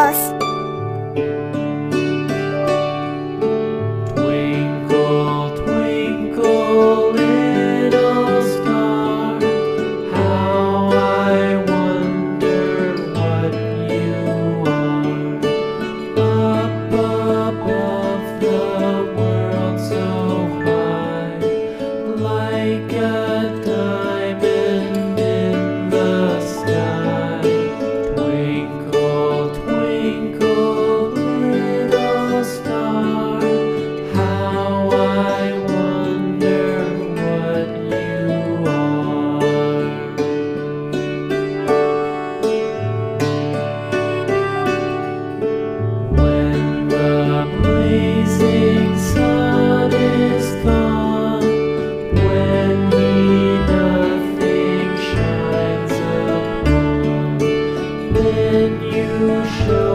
close. Twinkle, twinkle, little star, how I wonder what you are. Up above the world so high, like a diamond in the sky. Twinkle, twinkle, little star, how I wonder what you are. When the blazing sun is gone, when he nothing shines upon, then you show